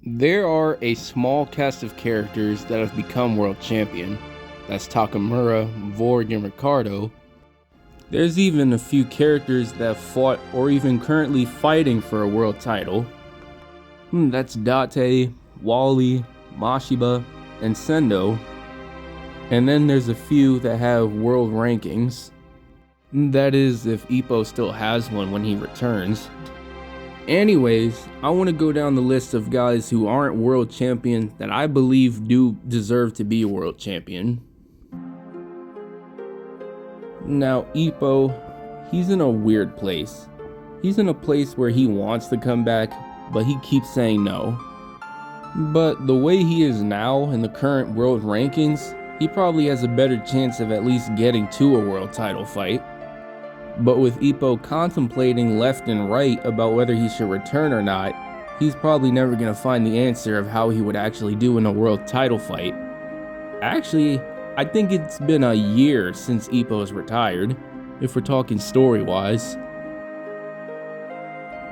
There are a small cast of characters that have become world champion. That's Takamura, Vorg, and Ricardo. There's even a few characters that fought or even currently fighting for a world title. That's Date, Wally, Mashiba, and Sendo. And then there's a few that have world rankings. That is, if Ippo still has one when he returns. Anyways, I want to go down the list of guys who aren't world champion that I believe do deserve to be a world champion. Now, Ippo, he's in a weird place. He's in a place where he wants to come back, but he keeps saying no. But the way he is now in the current world rankings, he probably has a better chance of at least getting to a world title fight. But with Ippo contemplating left and right about whether he should return or not, he's probably never going to find the answer of how he would actually do in a world title fight. Actually, I think it's been a year since Ippo's retired, if we're talking story-wise.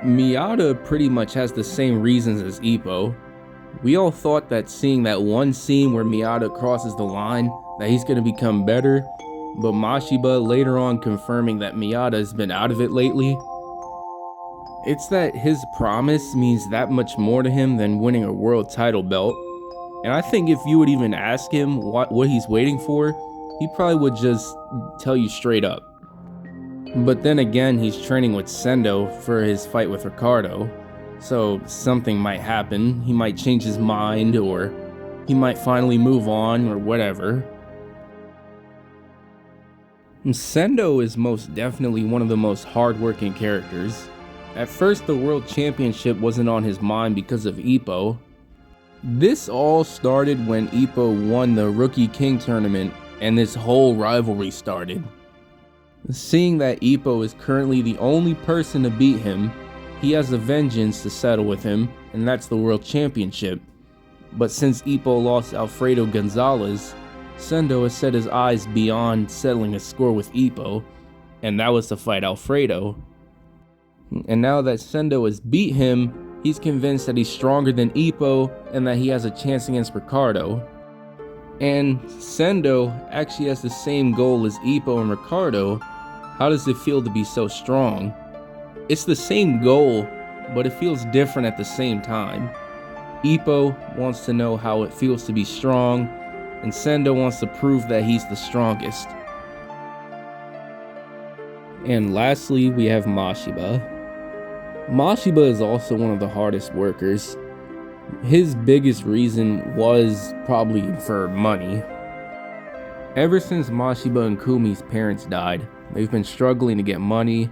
Miyata pretty much has the same reasons as Ippo. We all thought that seeing that one scene where Miyata crosses the line, that he's going to become better, but Mashiba later on confirming that Miyata has been out of it lately. It's that his promise means that much more to him than winning a world title belt. And I think if you would even ask him what he's waiting for, he probably would just tell you straight up. But then again, he's training with Sendo for his fight with Ricardo. So something might happen, he might change his mind, or he might finally move on, or whatever. Sendo is most definitely one of the most hardworking characters. At first, the World Championship wasn't on his mind because of Ippo. This all started when Ippo won the Rookie King tournament and this whole rivalry started. Seeing that Ippo is currently the only person to beat him, he has a vengeance to settle with him, and that's the World Championship. But since Ippo lost Alfredo Gonzalez, Sendo has set his eyes beyond settling a score with Ippo, and that was to fight Alfredo. And now that Sendo has beat him, he's convinced that he's stronger than Ippo and that he has a chance against Ricardo. And Sendo actually has the same goal as Ippo and Ricardo. How does it feel to be so strong? It's the same goal, but it feels different at the same time. Ippo wants to know how it feels to be strong, and Sendo wants to prove that he's the strongest. And lastly, we have Mashiba. Mashiba is also one of the hardest workers. His biggest reason was probably for money. Ever since Mashiba and Kumi's parents died, they've been struggling to get money,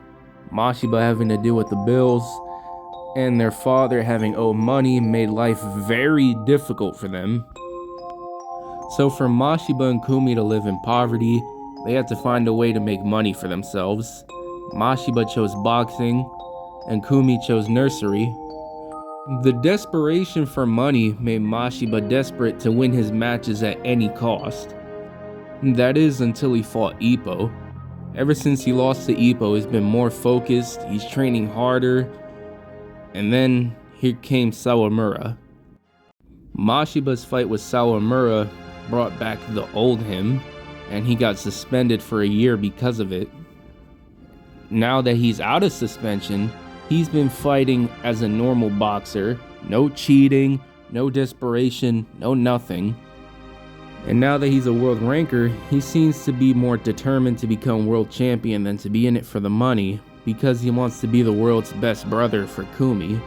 Mashiba having to deal with the bills, and their father having owed money made life very difficult for them. So for Mashiba and Kumi to live in poverty, they had to find a way to make money for themselves. Mashiba chose boxing, and Kumi chose nursery. The desperation for money made Mashiba desperate to win his matches at any cost. That is until he fought Ippo. Ever since he lost to Ippo, he's been more focused, he's training harder, and then here came Sawamura. Mashiba's fight with Sawamura brought back the old him, and he got suspended for a year because of it. Now that he's out of suspension, he's been fighting as a normal boxer, no cheating, no desperation, no nothing. And now that he's a world ranker, he seems to be more determined to become world champion than to be in it for the money, because he wants to be the world's best brother for Kumi.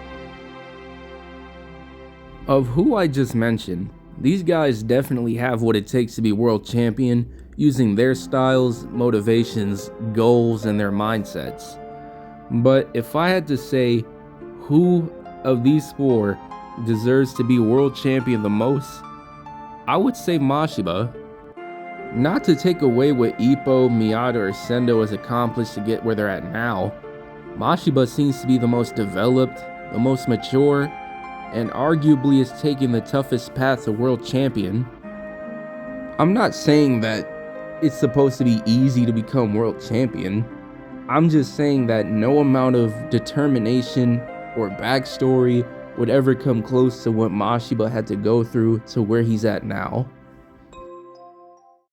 Of who I just mentioned, these guys definitely have what it takes to be world champion, using their styles, motivations, goals, and their mindsets. But if I had to say who of these four deserves to be world champion the most, I would say Mashiba. Not to take away what Ippo, Miyata, or Sendo has accomplished to get where they're at now, Mashiba seems to be the most developed, the most mature, and arguably is taking the toughest path to world champion. I'm not saying that it's supposed to be easy to become world champion. I'm just saying that no amount of determination or backstory would ever come close to what Mashiba had to go through to where he's at now.